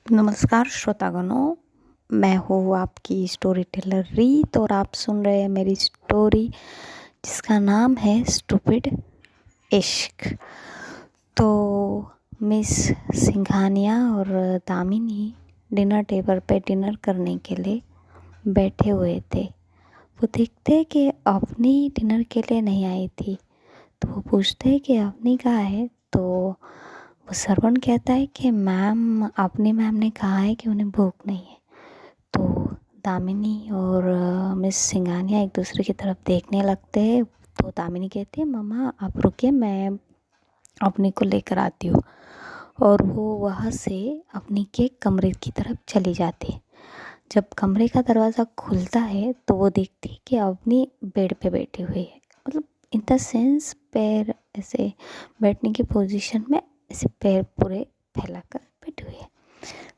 नमस्कार श्रोतागणों, मैं हूँ आपकी स्टोरी टेलर रीत और आप सुन रहे हैं मेरी स्टोरी जिसका नाम है स्टूपिड इश्क। तो मिस सिंघानिया और दामिनी डिनर टेबल पे डिनर करने के लिए बैठे हुए थे। वो देखते कि अवनी डिनर के लिए नहीं आई थी, तो वो पूछते कि अवनी कहाँ है। तो वो सर्वेंट कहता है कि मैम, अपनी मैम ने कहा है कि उन्हें भूख नहीं है। तो दामिनी और मिस सिंघानिया एक दूसरे की तरफ देखने लगते हैं। तो दामिनी कहती है, मम्मा आप रुकिए, मैं अपनी को लेकर आती हूँ। और वो वहाँ से अपनी के कमरे की तरफ चली जाती है। जब कमरे का दरवाज़ा खुलता है तो वो देखती है कि अपनी बेड पे बैठी हुई है, मतलब इन द सेंस पैर ऐसे बैठने की पोजीशन में ऐसे पैर पूरे फैलाकर बैठी हुई है।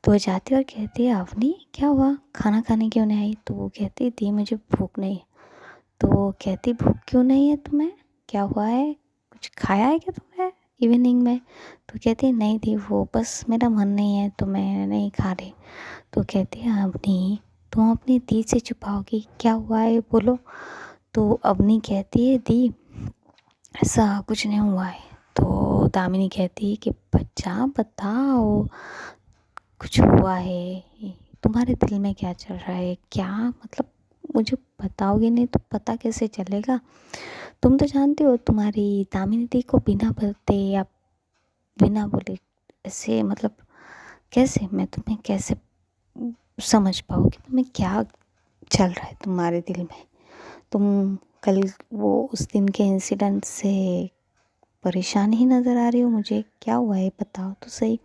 तो वो जाती है और कहती है, अवनी क्या हुआ, खाना खाने क्यों नहीं आई। तो वो कहती है, दी मुझे भूख नहीं है। तो वो कहती, भूख क्यों नहीं है तुम्हें, क्या हुआ है, कुछ खाया है क्या तुमने इवनिंग में। तो कहती है, नहीं दी, वो बस मेरा मन नहीं है तो मैं नहीं खा रही। तो कहती है, अवनी तुम अपनी दी से छुपाओगी, क्या हुआ है बोलो। तो अवनी कहती है, दी ऐसा कुछ नहीं हुआ है। तो दामिनी कहती है कि बच्चा बताओ, कुछ हुआ है, तुम्हारे दिल में क्या चल रहा है, क्या मतलब मुझे बताओगे नहीं तो पता कैसे चलेगा। तुम तो जानते हो तुम्हारी दामिनी दी को बिना बताए या बिना बोले ऐसे, मतलब कैसे मैं तुम्हें कैसे समझ पाऊँ कि तुम्हें क्या चल रहा है तुम्हारे दिल में। तुम कल वो उस दिन के इंसिडेंट से परेशान ही नज़र आ रही हो, मुझे क्या हुआ है बताओ तो सही।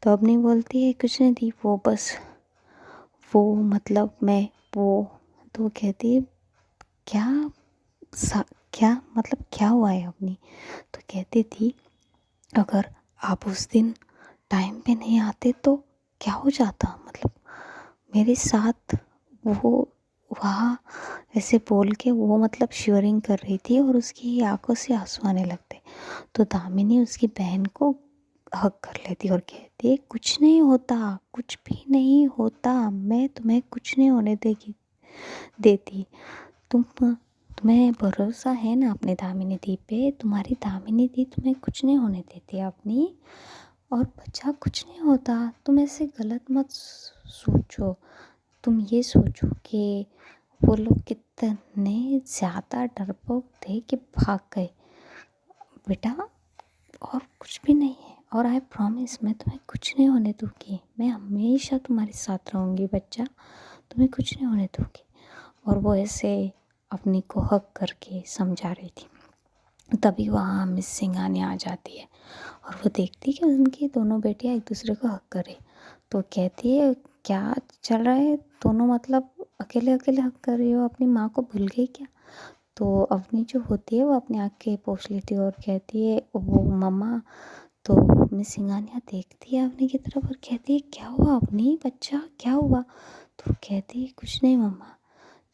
तो अपनी बोलती है, कुछ नहीं थी, वो बस वो मतलब मैं वो। तो कहती है, क्या क्या मतलब क्या हुआ है अपनी। तो कहती थी, अगर आप उस दिन टाइम पे नहीं आते तो क्या हो जाता, मतलब मेरे साथ वो वहाँ ऐसे बोल के वो मतलब शिवरिंग कर रही थी और उसकी आंखों से आंसू आने लगते। तो दामिनी उसकी बहन को हग कर लेती और कहती है, कुछ नहीं होता, कुछ भी नहीं होता, मैं तुम्हें कुछ नहीं होने देती। तुम्हें भरोसा है ना अपने दामिनी दी पे, तुम्हारी दामिनी दी तुम्हें कुछ नहीं होने देती अपनी। और बच्चा कुछ नहीं होता, तुम ऐसे गलत मत सोचो। तुम ये सोचो कि वो लोग कितने ज़्यादा डरपोक थे कि भाग गए। बेटा और कुछ भी नहीं है, और आई प्रॉमिस मैं तुम्हें कुछ नहीं होने दूँगी, मैं हमेशा तुम्हारे साथ रहूँगी बच्चा, तुम्हें कुछ नहीं होने दूँगी। और वो ऐसे अपनी को हक करके समझा रही थी। तभी वहाँ मिस सिंघानिया आ जाती है और वो देखती है कि उनकी दोनों बेटियाँ एक दूसरे को हक करे। तो कहती है, क्या चल रहा है, दोनों मतलब अकेले अकेले हक कर रही हो, अपनी माँ को भूल गई क्या। तो अवनी जो होती है वो अपनी आँखें पोंछ लेती है और कहती है, वो मम्मा। तो मिस सिंघानिया देखती है अवनी की तरफ और कहती है, क्या हुआ अवनी बच्चा, क्या हुआ। तो कहती है, कुछ नहीं मम्मा।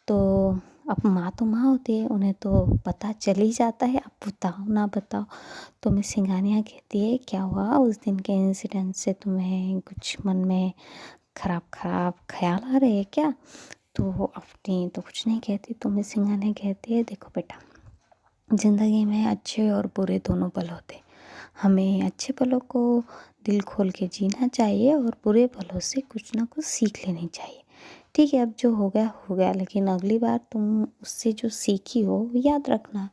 तो अब माँ तो माँ होती है, उन्हें तो पता चल ही जाता है, अब बताओ ना बताओ। तो मिस सिंघानिया कहती है, क्या हुआ उस दिन के इंसिडेंट से तुम्हें कुछ मन में खराब खराब ख्याल आ रहे हैं क्या। तो अपनी तो कुछ नहीं कहती। तो मिस सिंघानिया कहती है, देखो बेटा, ज़िंदगी में अच्छे और बुरे दोनों पल होते, हमें अच्छे पलों को दिल खोल के जीना चाहिए और बुरे पलों से कुछ ना कुछ सीख लेनी चाहिए। ठीक है, अब जो हो गया, लेकिन अगली बार तुम उससे जो सीखी हो वो याद रखना।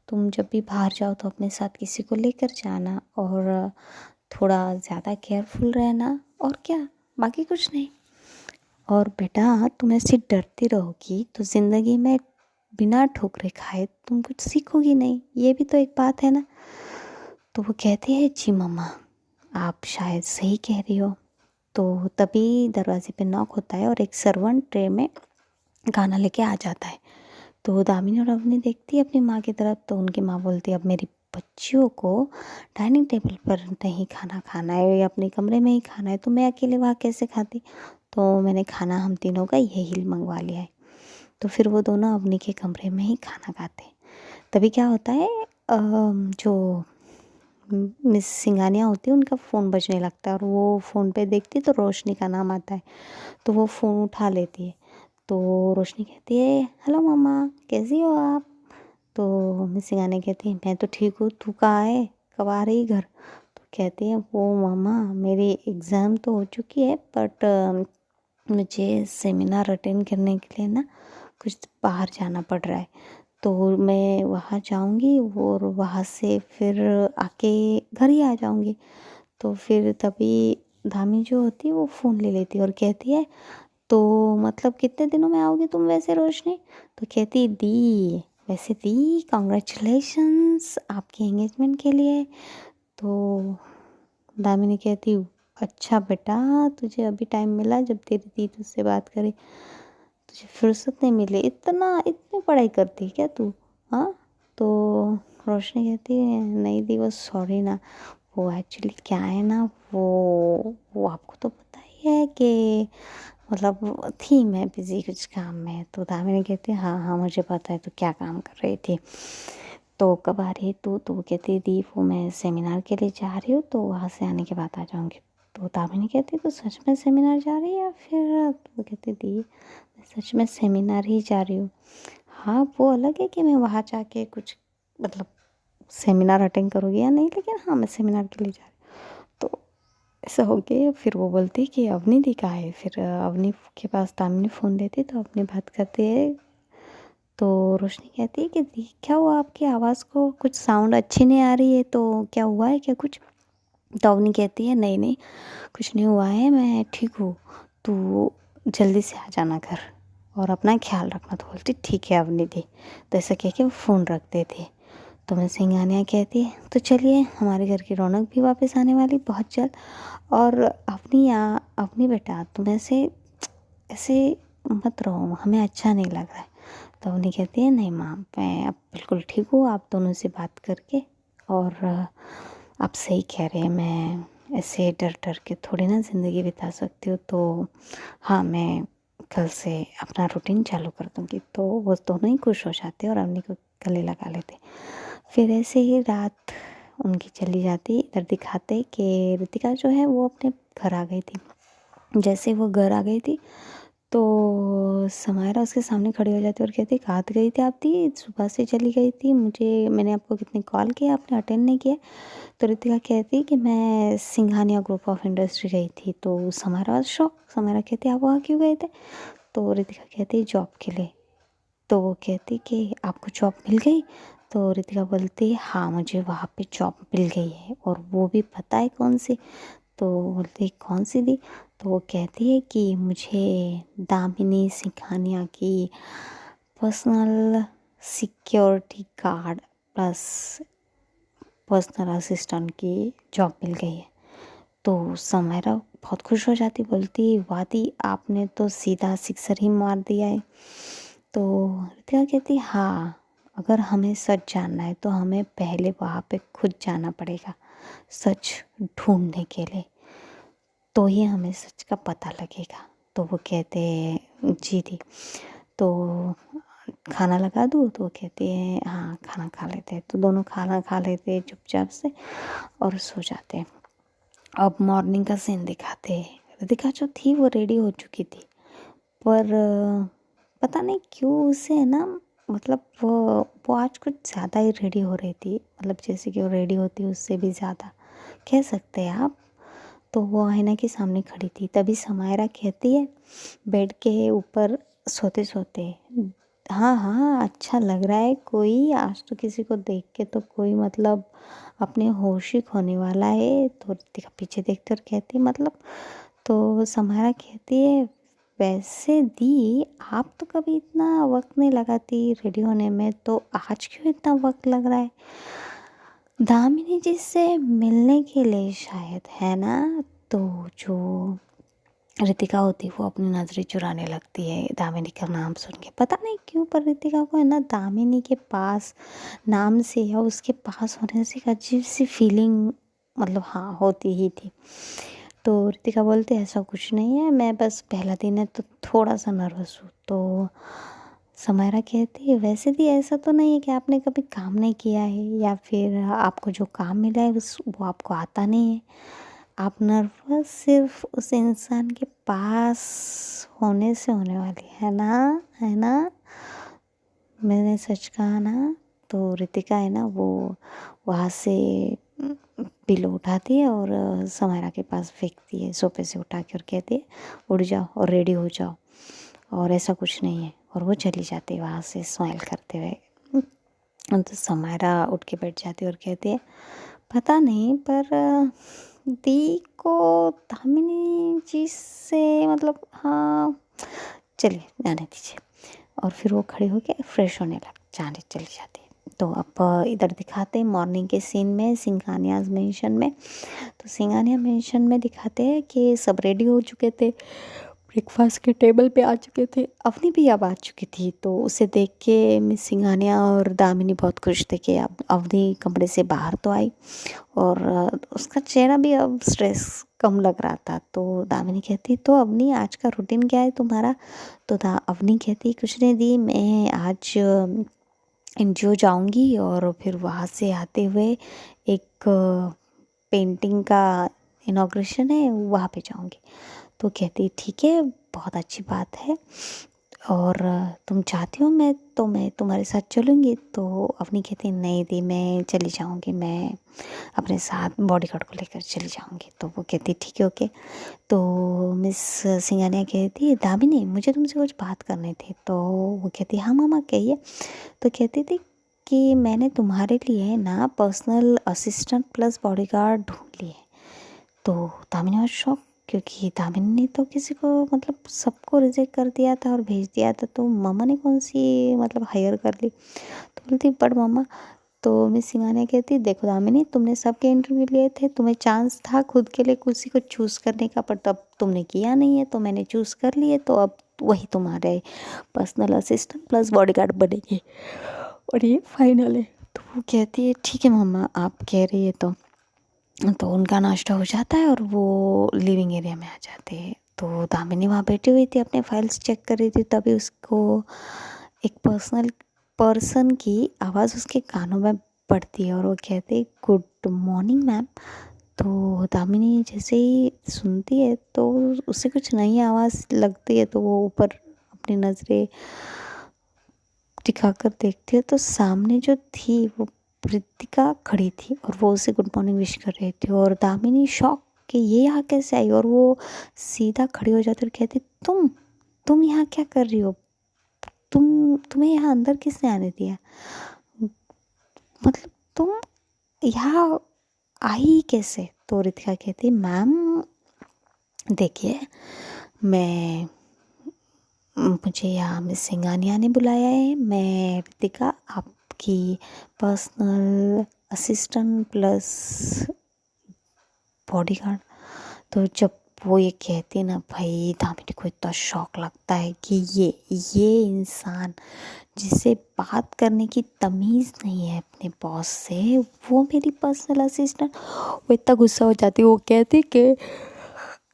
तुम जब भी बाहर जाओ तो अपने साथ किसी को लेकर जाना और थोड़ा ज़्यादा केयरफुल रहना, और क्या, बाकी कुछ नहीं। और बेटा तुम ऐसे डरती रहोगी तो ज़िंदगी में बिना ठोकरे खाए तुम कुछ सीखोगी नहीं, ये भी तो एक बात है ना। तो वो कहती है, जी मम्मा आप शायद सही कह रही हो। तो तभी दरवाजे पे नॉक होता है और एक सर्वेंट ट्रे में खाना लेके आ जाता है। तो दामिनी और अवनी देखती है अपनी माँ की तरफ। तो उनकी माँ बोलती है, अब मेरी बच्चियों को डाइनिंग टेबल पर नहीं खाना खाना है या अपने कमरे में ही खाना है, तो मैं अकेले वहाँ कैसे खाती। तो मैंने खाना हम तीनों का यही मंगवा लिया है। तो फिर वो दोनों अवनी के कमरे में ही खाना खाते हैं। तभी क्या होता है, जो मिस सिंघानिया होती है, उनका फ़ोन बजने लगता है और वो फ़ोन पे देखती तो रोशनी का नाम आता है, तो वो फ़ोन उठा लेती है। तो रोशनी कहती है, हेलो मम्मा, कैसी हो आप? तो मिस सिंघानिया कहती है, मैं तो ठीक हूँ, तू कहाँ है, कब आ रही घर? तो कहती है, वो मम्मा मेरी एग्ज़ाम तो हो चुकी है, बट मुझे सेमिनार अटेंड करने के लिए ना कुछ बाहर जाना पड़ रहा है, तो मैं वहाँ जाऊँगी और वहाँ से फिर आके घर ही आ जाऊँगी। तो फिर तभी धामी जो होती है वो फ़ोन ले लेती है और कहती है, तो मतलब कितने दिनों में आओगी तुम वैसे रोशनी? तो कहती, दी वैसे दी कॉन्ग्रेचुलेशंस आपकी एंगेजमेंट के लिए। तो दामिनी कहती, अच्छा बेटा, तुझे अभी टाइम मिला जब तेरी दी तुझसे बात करे, तुझे फुर्सत नहीं मिली, इतनी पढ़ाई करती है क्या तू? हाँ। तो रोशनी कहती है, नहीं दी, वो सॉरी ना, वो एक्चुअली क्या है ना, वो आपको तो पता ही है कि मतलब थी मैं बिज़ी कुछ काम में। तो दामिनी कहती है, हाँ हाँ मुझे पता है, तो क्या काम कर रही थी, तो कब आ रही है तू? तो वो कहती है, दी वो मैं सेमिनार के लिए जा रही हूँ, तो वहाँ से आने के बाद आ जाऊँगी। तो दामिनी कहती है, तो सच में सेमिनार जा रही है या फिर? तो वो कहती, दी मैं सच में सेमिनार ही जा रही हूँ। हाँ वो अलग है कि मैं वहाँ जाके कुछ मतलब सेमिनार अटेंड करूँगी या नहीं, लेकिन हाँ मैं सेमिनार के लिए जा रही हूँ। तो ऐसा हो गया। फिर वो बोलती कि अवनी दी कहाँ है? फिर अवनी के पास दामिनी फ़ोन देती तो अपनी बात करती है। तो रोशनी कहती है कि दी क्या हुआ, आपकी आवाज़ को कुछ साउंड अच्छी नहीं आ रही है, तो क्या हुआ है क्या कुछ? तो अवनी कहती है, नहीं नहीं कुछ नहीं हुआ है, मैं ठीक हूँ, तू जल्दी से आ जाना घर और अपना ख्याल रखना। तो बोलती ठीक है अवनी दी। तो ऐसा कह के वो फ़ोन रख देती। तो मैं सिंघानिया कहती है, तो चलिए हमारे घर की रौनक भी वापस आने वाली बहुत जल्द। और अपनी बेटा तुम ऐसे ऐसे मत रहो, हमें अच्छा नहीं लग रहा है। तो उन्हें कहती है, नहीं माँ मैं अब बिल्कुल ठीक हूँ, आप दोनों से बात करके। और आप सही कह रहे हैं, मैं ऐसे डर डर के थोड़ी ना ज़िंदगी बिता सकती हूँ। तो हाँ मैं कल से अपना रूटीन चालू कर दूँगी। तो वो दोनों ही खुश हो जाते और अवनी को गले लगा लेते। फिर ऐसे ही रात उनकी चली जाती। इधर दिखाते कि रितिका जो है वो अपने घर आ गई थी। जैसे वो घर आ गई थी तो समायरा उसके सामने खड़ी हो जाती और कहती, कहाँ गई थी आप? थी सुबह से चली गई थी, मैंने आपको कितने कॉल किए, आपने अटेंड नहीं किया। तो रितिका कहती कि मैं सिंघानिया ग्रुप ऑफ इंडस्ट्री गई थी। तो समायरा शौक, समायरा कहती आप वहाँ क्यों गए थे? तो रितिका कहती जॉब के लिए। तो वो कहती कि आपको जॉब मिल गई? तो रितिका बोलती हाँ मुझे वहाँ पे जॉब मिल गई है, और वो भी पता है कौन सी? तो बोलती कौन सी दी? तो वो कहती है कि मुझे दामिनी सिंघानिया की personal security guard plus personal assistant की जॉब मिल गई है। तो समायरा बहुत खुश हो जाती, बोलती वादी आपने तो सीधा सिक्सर ही मार दिया है। तो रितिका कहती हाँ, अगर हमें सच जानना है तो हमें पहले वहाँ पे खुद जाना पड़ेगा सच ढूंढने के लिए, तो ही हमें सच का पता लगेगा। तो वो कहते जी दी, तो खाना लगा दूँ? तो वो कहती है हाँ खाना खा लेते हैं। तो दोनों खाना खा लेते हैं चुपचाप से और सो जाते हैं। अब मॉर्निंग का सीन दिखाते हैं। रितिका जो थी वो रेडी हो चुकी थी, पर पता नहीं क्यों उसे है ना, मतलब वो आज कुछ ज़्यादा ही रेडी हो रही थी, मतलब जैसे कि वो रेडी होती है उससे भी ज़्यादा कह सकते हैं आप। तो वो आईना के सामने खड़ी थी। तभी समायरा कहती है बेड के ऊपर सोते सोते, हाँ हाँ अच्छा लग रहा है, कोई आज तो किसी को देख के तो कोई मतलब अपने होश ही खोने वाला है। तो रितिका पीछे देखते और कहती मतलब, तो समायरा कहती है वैसे दी आप तो कभी इतना वक्त नहीं लगाती रेडी होने में, तो आज क्यों इतना वक्त लग रहा है? दामिनी जी से मिलने के लिए शायद, है ना? तो जो रितिका होती है वो अपनी नज़रें चुराने लगती है दामिनी का नाम सुन के। पता नहीं क्यों, पर रितिका को है ना दामिनी के पास नाम से या उसके पास होने से एक अजीब सी फीलिंग मतलब हाँ होती ही थी। तो रितिका बोलती ऐसा कुछ नहीं है, मैं बस पहला दिन है तो थोड़ा सा नर्वस हूँ। तो समायरा कहती है वैसे भी ऐसा तो नहीं है कि आपने कभी काम नहीं किया है या फिर आपको जो काम मिला है उस वो आपको आता नहीं है। आप नर्वस सिर्फ उस इंसान के पास होने से होने वाली है ना, है ना। मैंने सच कहा ना। तो रितिका है ना वो वहाँ से पिलो उठाती है और समायरा के पास फेंकती है सोफे से उठा के और कहती है उठ जाओ और रेडी हो जाओ और ऐसा कुछ नहीं है, और वो चली जाती है वहाँ से स्माइल करते हुए। तो समायरा उठ के बैठ जाती है और कहती है पता नहीं पर दी को दामिनी जी से मतलब हाँ चलिए जाने दीजिए। और फिर वो खड़े होके फ्रेश होने लग जाने चली जाती है। तो अब इधर दिखाते हैं मॉर्निंग के सीन में सिंघानिया मेंशन में। तो सिंघानिया मेंशन में दिखाते हैं कि सब रेडी हो चुके थे, ब्रेकफास्ट के टेबल पे आ चुके थे, अवनी भी अब आ चुकी थी। तो उसे देख के मिस सिंघानिया और दामिनी बहुत खुश थे कि अब अवनी कमरे से बाहर तो आई और उसका चेहरा भी अब स्ट्रेस कम लग रहा था। तो दामिनी कहती तो अवनी आज का रूटीन क्या है तुम्हारा। तो अवनी कहती कुछ नहीं दी, मैं आज एनजीओ जाऊंगी और फिर वहाँ से आते हुए एक पेंटिंग का इनॉग्रेशन है वहाँ पे जाऊंगी। तो कहती ठीक है बहुत अच्छी बात है और तुम चाहती हो मैं तुम्हारे साथ चलूँगी। तो अवनी कहती नहीं दी मैं चली जाऊँगी, मैं अपने साथ बॉडीगार्ड को लेकर चली जाऊँगी। तो वो कहती ठीक है ओके। तो मिस सिंघानिया कहती दामिनी मुझे तुमसे कुछ बात करनी थी। तो वो कहती हाँ मामा कहिए। तो कहती थी कि मैंने तुम्हारे लिए ना पर्सनल असिस्टेंट प्लस बॉडीगार्ड ढूंढ लिए। तो दामिनी वाज शॉक क्योंकि दामिनी ने तो किसी को मतलब सबको रिजेक्ट कर दिया था और भेज दिया था, तो मामा ने कौन सी मतलब हायर कर ली। तो बोलती बट मामा। तो मिस सिंघानिया कहती देखो दामिनी तुमने सबके इंटरव्यू लिए थे, तुम्हें चांस था खुद के लिए किसी को चूज़ करने का, पर तब तुमने किया नहीं है तो मैंने चूज़ कर लिए, तो अब वही तुम्हारे पर्सनल असिस्टेंट प्लस बॉडीगार्ड बनेंगे और ये फाइनल है। तो वो कहती है ठीक है मम्मा आप कह रही है तो उनका नाश्ता हो जाता है और वो लिविंग एरिया में आ जाते हैं। तो दामिनी वहाँ बैठी हुई थी अपने फाइल्स चेक कर रही थी, तभी उसको एक पर्सन की आवाज़ उसके कानों में पड़ती है और वो कहते गुड मॉर्निंग मैम। तो दामिनी जैसे ही सुनती है तो उससे कुछ नई आवाज़ लगती है, तो वो ऊपर अपनी नज़रें टिकाकर देखती है तो सामने जो थी वो रितिका खड़ी थी और वो उसे गुड मॉर्निंग विश कर रही थी। और दामिनी शॉक कि ये यहाँ कैसे आई, और वो सीधा खड़ी हो जाती और कहती तुम यहाँ क्या कर रही हो, तुम्हें यहाँ अंदर किसने आने दिया, मतलब तुम यहाँ आई कैसे। तो रितिका कहती मैम देखिए मैं मुझे यहाँ मिस सिंघानिया ने बुलाया है, मैं रितिका आपकी पर्सनल असिस्टेंट प्लस बॉडीगार्ड। तो जब वो ये कहती ना भाई दामिनी को इतना शौक लगता है कि ये इंसान जिसे बात करने की तमीज़ नहीं है अपने बॉस से वो मेरी पर्सनल असिस्टेंट। वो इतना गुस्सा हो जाती है, वो कहती कि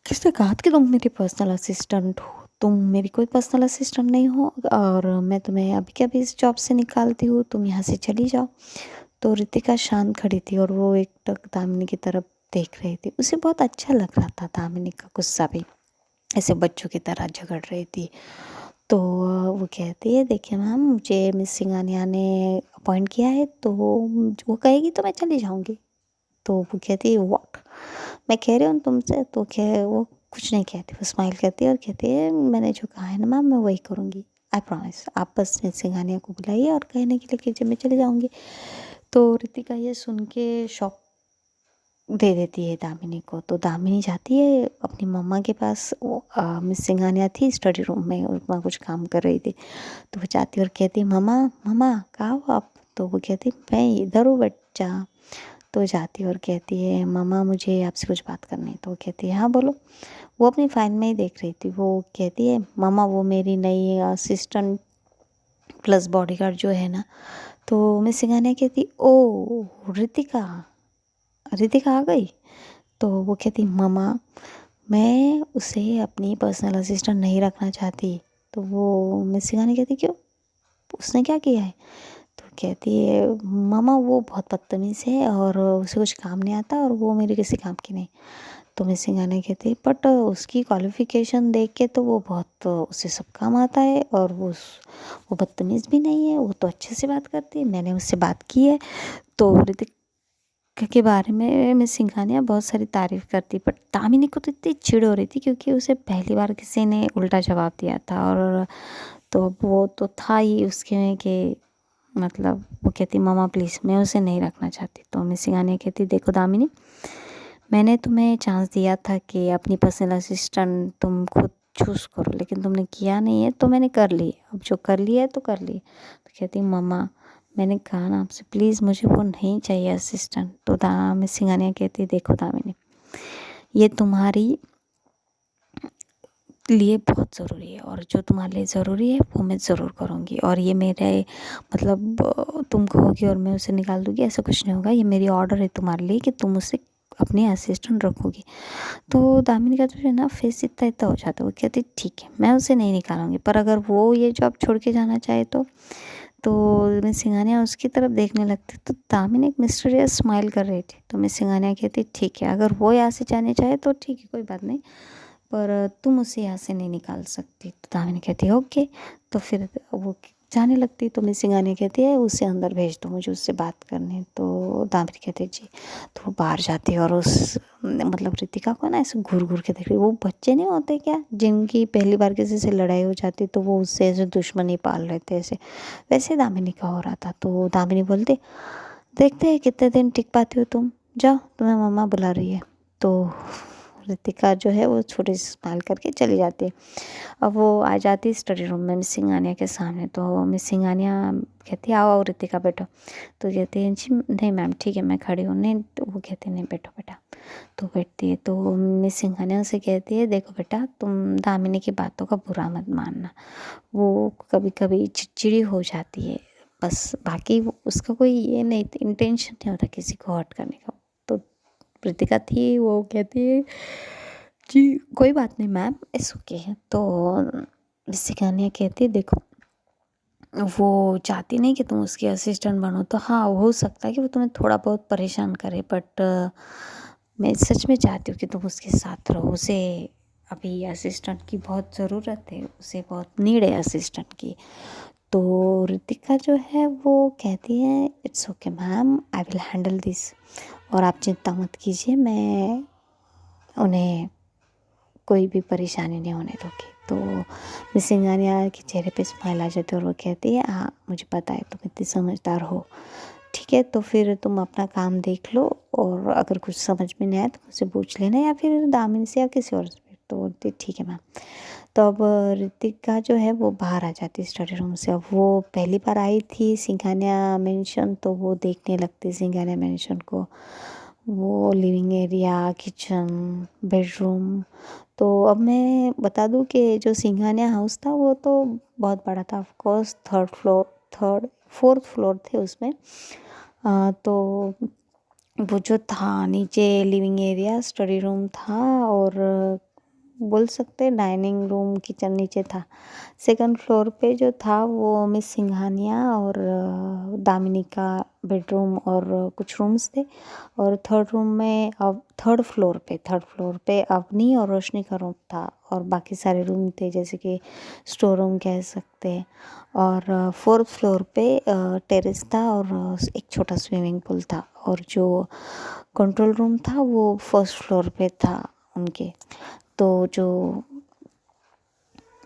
किसने कहा कि तुम मेरी पर्सनल असिस्टेंट हो, तुम मेरी कोई पर्सनल असिस्टेंट नहीं हो और मैं तुम्हें अभी के अभी इस जॉब से निकालती हूँ, तुम यहाँ से चली जाओ। तो रितिका शांत खड़ी थी और वो एक टक दामिनी की तरफ देख रही थी, उसे बहुत अच्छा लग रहा था दामिनी का गुस्सा भी, ऐसे बच्चों की तरह झगड़ रही थी। तो वो कहती है देखिए मैम मुझे मिस सिंघानिया ने अपॉइंट किया है, तो वो कहेगी तो मैं चली जाऊँगी। तो वो कहती है व्हाट, मैं कह रही हूँ तुमसे। तो कह वो कुछ नहीं कहती, वो स्माइल करती है और कहती है मैंने जो कहा है ना मैम मैं वही करूँगी, आई प्रॉमिस। आप बस मिस सिंघानिया को बुलाइए और कहने के लिए कीजिए मैं चली जाऊँगी। तो रितिका ये सुन के शॉक दे देती है दामिनी को। तो दामिनी जाती है अपनी मम्मा के पास, वो मिस सिंघानिया थी स्टडी रूम में और वहाँ कुछ काम कर रही थी। तो वो जाती और कहती मम्मा मम्मा कहाँ हो आप। तो वो कहती मैं इधर हूँ बच्चा। तो जाती और कहती है मम्मा मुझे आपसे कुछ बात करनी है। तो वो कहती है हाँ बोलो। वो अपनी फाइल में ही देख रही थी, वो कहती है मम्मा वो मेरी नई असिस्टेंट प्लस बॉडीगार्ड जो है ना। तो मिस सिंघानिया कहती ओ रितिका, रितिका आ गई। तो वो कहती मम्मा मैं उसे अपनी पर्सनल असिस्टेंट नहीं रखना चाहती। तो वो मिस सिंघानिया कहती क्यों, उसने क्या किया है? तो कहती है मामा वो बहुत बदतमीज़ है और उसे कुछ काम नहीं आता और वो मेरे किसी काम की नहीं। तो मिस सिंघानिया कहती है बट उसकी क्वालिफ़िकेशन देख के तो वो बहुत उसे सब काम आता है और वो बदतमीज़ भी नहीं है, वो तो अच्छे से बात करती है, मैंने उससे बात की है। तो ऋतिका के बारे में मिस सिंघानिया बहुत सारी तारीफ़ करती, बट दामिनी को तो इतनी चिढ़ हो रही थी क्योंकि उसे पहली बार किसी ने उल्टा जवाब दिया था। और तो अब वो तो था ही उसके में कि मतलब वो कहती मामा प्लीज़ मैं उसे नहीं रखना चाहती। तो मिस सिंघानिया कहती देखो दामिनी, मैंने तुम्हें चांस दिया था कि अपनी पर्सनल असिस्टेंट तुम खुद चूज़ करो, लेकिन तुमने किया नहीं है तो मैंने कर ली। अब जो कर लिया है तो कर ली। तो कहती मम्मा मैंने कहा ना आपसे, प्लीज़ मुझे वो नहीं चाहिए असिस्टेंट। तो मिस सिंघानिया कहती देखो दामिनी, ये तुम्हारी लिए बहुत ज़रूरी है और जो तुम्हारे लिए ज़रूरी है वो मैं ज़रूर करूँगी। और ये मेरे मतलब तुम कहोगी और मैं उसे निकाल दूँगी, ऐसा कुछ नहीं होगा। ये मेरी ऑर्डर है तुम्हारे लिए कि तुम उसे अपनी असिस्टेंट रखोगी। तो दामिनी का जो है ना फेस इतना हो जाता है, वो कहती ठीक है मैं उसे नहीं निकालूंगी, पर अगर वो ये जॉब छोड़ के जाना चाहे तो मिस सिंघानिया उसकी तरफ देखने लगती। तो दामिनी एक मिस्टीरियस स्माइल कर रही थी। तो मिस सिंघानिया कहती ठीक है अगर वो यहाँ से जाने चाहे तो ठीक है कोई बात नहीं, पर तुम उसे यहाँ से नहीं निकाल सकती। तो दामिनी कहती है ओके। तो फिर वो जाने लगती। तो मिस सिंघानिया कहती है उसे अंदर भेज दो, मुझे उससे बात करनी है। तो दामिनी कहती है जी। तो वो बाहर जाती है और उस मतलब ऋतिका को ना ऐसे घूर घूर के देख रही। वो बच्चे नहीं होते क्या जिनकी पहली बार किसी से लड़ाई हो जाती तो वो उससे ऐसे दुश्मनी पाल रहे थे, ऐसे वैसे दामिनी का हो रहा था। तो दामिनी बोलती देखते हैं कितने दिन टिक पाती हो तुम, जाओ तुम्हें मम्मा बुला रही है। तो ऋतिका जो है वो छोटी सी स्माइल करके चली जाती है। अब वो आ जाती है स्टडी रूम में मिस सिंघानिया के सामने। तो मिस सिंघानिया कहती है आओ आओ ऋतिका बैठो। तो कहती है जी नहीं मैम ठीक है मैं खड़ी हूँ। नहीं तो वो कहती है नहीं बैठो बेटा। तो बैठती है। तो मिस सिंघानिया उसे कहती है देखो बेटा तुम दामिनी की बातों का बुरा मत मानना, वो कभी कभी चिड़चिड़ी हो जाती है बस, बाकी उसका कोई ये नहीं इंटेंशन नहीं होता किसी को हर्ट करने का। तो कृतिका थी वो कहती है जी कोई बात नहीं मैम इट्स ओके है। तो सिखानिया कहती है देखो वो चाहती नहीं कि तुम उसकी असिस्टेंट बनो, तो हाँ हो सकता है कि वो तुम्हें थोड़ा बहुत परेशान करे, बट मैं सच में चाहती हूँ कि तुम उसके साथ रहो। उसे अभी असिस्टेंट की बहुत ज़रूरत है, उसे बहुत नीड है असिस्टेंट की। तो ऋतिका जो है वो कहती है it's okay ma'am I will handle this, और आप चिंता मत कीजिए मैं उन्हें कोई भी परेशानी नहीं होने दूँगी। तो मिस सिंघानिया के चेहरे पे स्माइल आ जाती है और वो कहती है हाँ मुझे पता है तुम इतनी समझदार हो, ठीक है तो फिर तुम अपना काम देख लो और अगर कुछ समझ में नहीं आए तो मुझसे पूछ लेना या फिर दामिनी से या किसी और से। तो बोलती ठीक है मैम। तो अब ऋतिका जो है वो बाहर आ जाती है स्टडी रूम से। अब वो पहली बार आई थी सिंघानिया मेंशन, तो वो देखने लगती सिंघानिया मेंशन को, वो लिविंग एरिया किचन बेडरूम। तो अब मैं बता दूं कि जो सिंघानिया हाउस था वो तो बहुत बड़ा था, of course third fourth floor थे उसमें। तो वो जो था नीचे लिविंग एरिया स्टडी रूम था और बोल सकते हैं डाइनिंग रूम किचन नीचे था। सेकंड फ्लोर पे जो था वो मिस सिंघानिया और दामिनी का बेडरूम और कुछ रूम्स थे। और थर्ड रूम में अब थर्ड फ्लोर पे अवनी और रोशनी का रूम था और बाकी सारे रूम थे जैसे कि स्टोर रूम कह सकते हैं। और फोर्थ फ्लोर पे टेरेस था और एक छोटा स्विमिंग पूल था। और जो कंट्रोल रूम था वो फर्स्ट फ्लोर पे था उनके। तो जो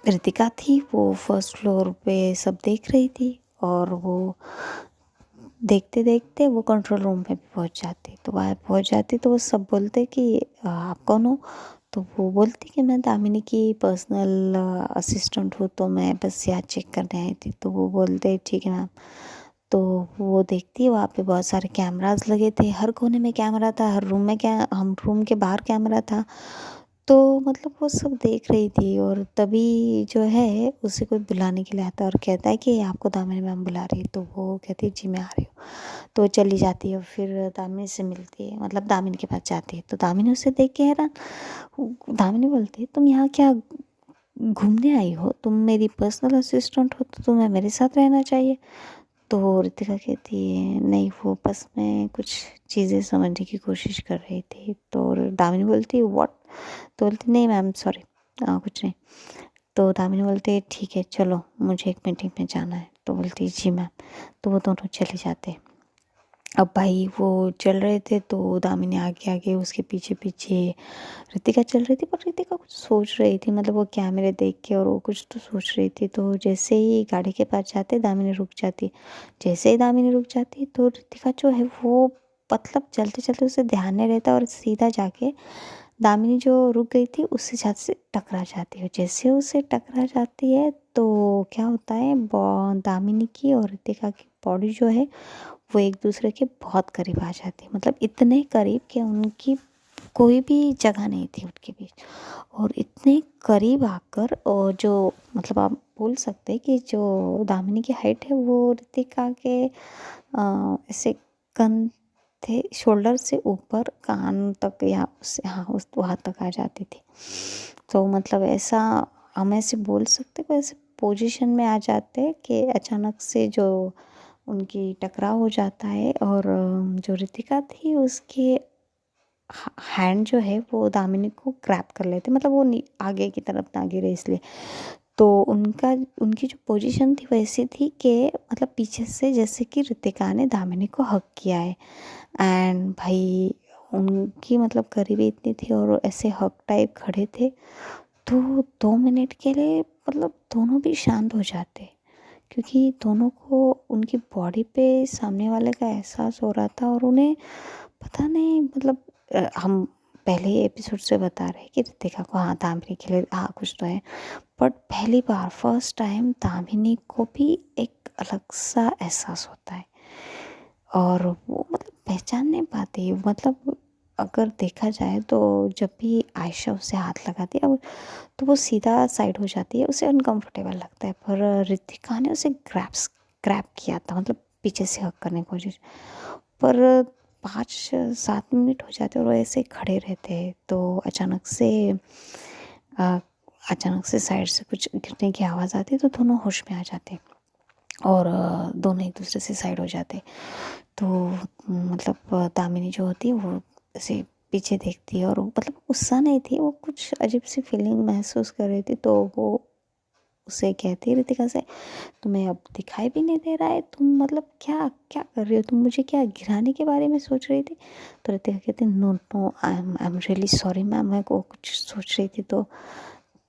ऋतिका थी वो फर्स्ट फ्लोर पे सब देख रही थी और वो देखते देखते वो कंट्रोल रूम में भी पहुंच जाती। तो वहाँ पहुंच जाती तो वो सब बोलते कि आप कौन हो? तो वो बोलती कि मैं दामिनी की पर्सनल असिस्टेंट हूँ, तो मैं बस यहाँ चेक करने आई थी। तो वो बोलते ठीक है मैम। तो वो देखती है वहाँ पे बहुत सारे कैमरास लगे थे, हर कोने में कैमरा था, हर रूम में हम रूम के बाहर कैमरा था। तो मतलब वो सब देख रही थी और तभी जो है उसे कोई बुलाने के लिए आता है और कहता है कि आपको दामिनी मैम बुला रही है। तो वो कहती है जी मैं आ रही हूँ। तो वो चली जाती है और फिर दामिनी से मिलती है, मतलब दामिनी के पास जाती है। तो दामिनी उसे देख के हैरान, दामिनी बोलती है तुम यहाँ क्या घूमने आई हो, तुम मेरी पर्सनल असिस्टेंट हो तो तुम्हें मेरे साथ रहना चाहिए। तो रितिका कहती है नहीं, वो बस मैं कुछ चीज़ें समझने की कोशिश कर रही थी। तो दामिनी बोलती है व्हाट? तो बोलती नहीं मैम सॉरी, कुछ नहीं। तो दामिनी बोलती है ठीक है चलो, मुझे एक मीटिंग में जाना है। तो बोलती है जी मैम। तो वो दोनों चले जाते हैं। अब भाई वो चल रहे थे तो दामिनी आगे आगे, उसके पीछे पीछे रितिका चल रही थी। पर रितिका कुछ सोच रही थी, मतलब वो कैमरे देख के और वो कुछ तो सोच रही थी। तो जैसे ही गाड़ी के पास जाते दामिनी रुक जाती। जैसे ही दामिनी रुक जाती तो रितिका जो है वो मतलब चलते चलते उसे ध्यान नहीं रहता और सीधा जाके दामिनी जो रुक गई थी उससे छत से टकरा जाती है। जैसे उसे टकरा जाती है तो क्या होता है, दामिनी की और रितिका की बॉडी जो है वो एक दूसरे के बहुत करीब आ जाती है। मतलब इतने करीब कि उनकी कोई भी जगह नहीं थी उनके बीच। और इतने करीब आकर, और जो मतलब आप बोल सकते हैं कि जो दामिनी की हाइट है वो रितिका के ऐसे कंधे, शोल्डर से ऊपर कान तक या उससे हाँ उस वहाँ तक आ जाती थी। तो मतलब ऐसा हम ऐसे बोल सकते हैं, ऐसे पोजीशन में आ जाते हैं कि अचानक से जो उनकी टकराव हो जाता है। और जो रितिका थी उसके हैंड जो है वो दामिनी को ग्रैब कर लेते, मतलब वो आगे की तरफ ना गिरे इसलिए। तो उनकी जो पोजीशन थी वैसी थी कि मतलब पीछे से जैसे कि रितिका ने दामिनी को हक किया है। एंड भाई उनकी मतलब करीबी इतनी थी और ऐसे हक टाइप खड़े थे। तो 2 मिनट के लिए मतलब दोनों भी शांत हो जाते, क्योंकि दोनों को उनकी बॉडी पे सामने वाले का एहसास हो रहा था। और उन्हें पता नहीं मतलब हम पहले ही एपिसोड से बता रहे हैं कि रितिका को हाँ दामिनी के लिए हाँ कुछ तो है। बट पहली बार फर्स्ट टाइम दामिनी को भी एक अलग सा एहसास होता है और वो मतलब पहचान नहीं पाती। मतलब अगर देखा जाए तो जब भी आयशा उसे हाथ लगाती है तो वो सीधा साइड हो जाती है, उसे अनकंफर्टेबल लगता है। पर रितिका ने उसे ग्रैब किया था, मतलब पीछे से हक करने की कोशिश। पर 5-7 मिनट हो जाते और वो ऐसे खड़े रहते हैं। तो अ, अचानक से साइड से कुछ गिरने की आवाज़ आती है तो दोनों होश में आ जाते हैं और दोनों एक दूसरे से साइड हो जाते। तो मतलब दामिनी जो होती है वो ऐसे पीछे देखती है और वो मतलब गुस्सा नहीं थी, वो कुछ अजीब सी फीलिंग महसूस कर रही थी। तो वो उसे कहती है रितिका से, तुम्हें अब दिखाई भी नहीं दे रहा है, तुम मतलब क्या क्या कर रही हो, तुम मुझे क्या गिराने के बारे में सोच रही थी? तो रितिका कहती no no I am really sorry ma'am, मैं वो कुछ सोच रही थी। तो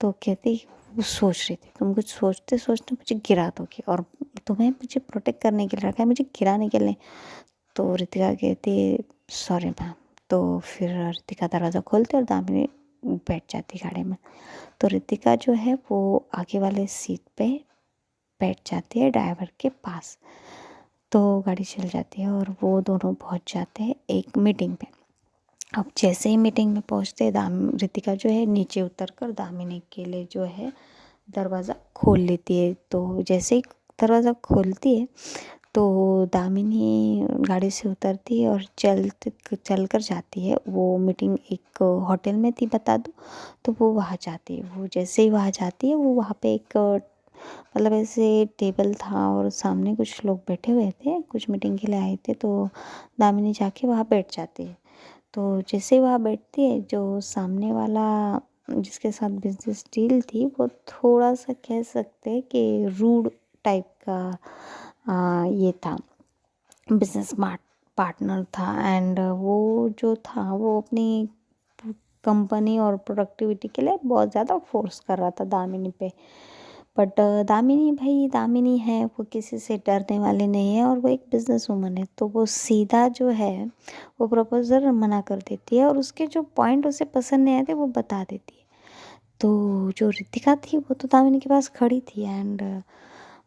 कहती वो सोच रही थी तुम कुछ सोचते सोचते मुझे गिरा दोगी और तुम्हें मुझे प्रोटेक्ट करने के लिए रखा है, मुझे गिराने के लिए। तो रितिका कहती सॉरी मैम। तो फिर रितिका दरवाज़ा खोलती और दामिनी बैठ जाती गाड़ी में। तो रितिका जो है वो आगे वाले सीट पे बैठ जाती है ड्राइवर के पास। तो गाड़ी चल जाती है और वो दोनों पहुंच जाते हैं एक मीटिंग पे। अब जैसे ही मीटिंग में पहुंचते रितिका जो है नीचे उतर कर दामिनी के लिए जो है दरवाज़ा खोल लेती है। तो जैसे ही दरवाज़ा खोलती है तो दामिनी गाड़ी से उतरती है और चल कर जाती है। वो मीटिंग एक होटल में थी बता दूँ, तो वो वहाँ जाती है। वो जैसे ही वहाँ जाती है वो वहाँ पे एक मतलब ऐसे टेबल था और सामने कुछ लोग बैठे हुए थे, कुछ मीटिंग के लिए आए थे। तो दामिनी जाके वहाँ बैठ जाती है। तो जैसे ही वहाँ बैठती है जो सामने वाला जिसके साथ बिजनेस डील थी वो थोड़ा सा कह सकते हैं कि रूड टाइप का ये था, बिजनेस पार्टनर था। एंड वो जो था वो अपनी कंपनी और प्रोडक्टिविटी के लिए बहुत ज़्यादा फोर्स कर रहा था दामिनी पे। बट दामिनी भाई दामिनी है, वो किसी से डरने वाली नहीं है और वो एक बिजनेस वूमन है। तो वो सीधा जो है वो प्रपोजल मना कर देती है और उसके जो पॉइंट उसे पसंद नहीं आते वो बता देती है। तो जो रितिका थी वो तो दामिनी के पास खड़ी थी। एंड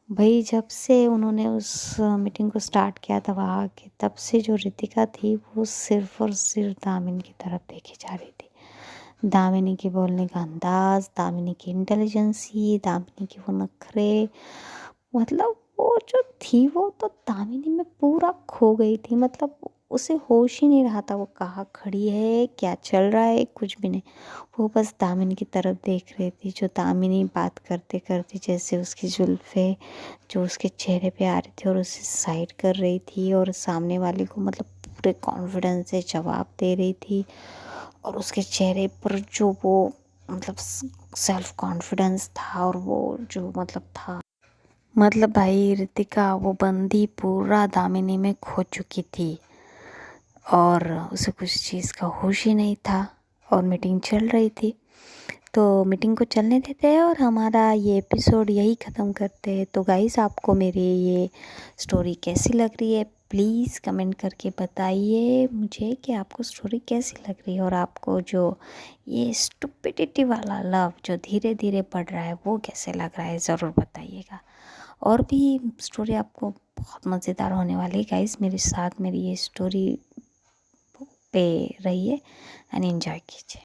भाई जब से उन्होंने उस मीटिंग को स्टार्ट किया था वहाँ के, तब से जो रितिका थी वो सिर्फ और सिर्फ दामिनी की तरफ देखी जा रही थी। दामिनी के बोलने का अंदाज, दामिनी की इंटेलिजेंसी, दामिनी के वो नखरे, मतलब वो जो थी वो तो दामिनी में पूरा खो गई थी। मतलब उसे होश ही नहीं रहा था वो कहाँ खड़ी है, क्या चल रहा है, कुछ भी नहीं। वो बस दामिनी की तरफ देख रही थी, जो दामिनी बात करते करते जैसे उसकी जुल्फ़ें जो उसके चेहरे पे आ रही थी और उसे साइड कर रही थी और सामने वाले को मतलब पूरे कॉन्फिडेंस से जवाब दे रही थी। और उसके चेहरे पर जो वो मतलब सेल्फ कॉन्फिडेंस था और वो जो मतलब था, मतलब भाई रितिका वो बंदी पूरा दामिनी में खो चुकी थी और उसे कुछ चीज़ का होश ही नहीं था। और मीटिंग चल रही थी, तो मीटिंग को चलने देते हैं और हमारा ये एपिसोड यही ख़त्म करते हैं। तो गाइस, आपको मेरी ये स्टोरी कैसी लग रही है, प्लीज़ कमेंट करके बताइए मुझे कि आपको स्टोरी कैसी लग रही है। और आपको जो ये स्टुपिडिटी वाला लव जो धीरे धीरे बढ़ रहा है वो कैसे लग रहा है, ज़रूर बताइएगा। और भी स्टोरी आपको बहुत मज़ेदार होने वाली है गाइस, मेरे साथ मेरी ये स्टोरी पे रहिए एंड एंजॉय कीजिए।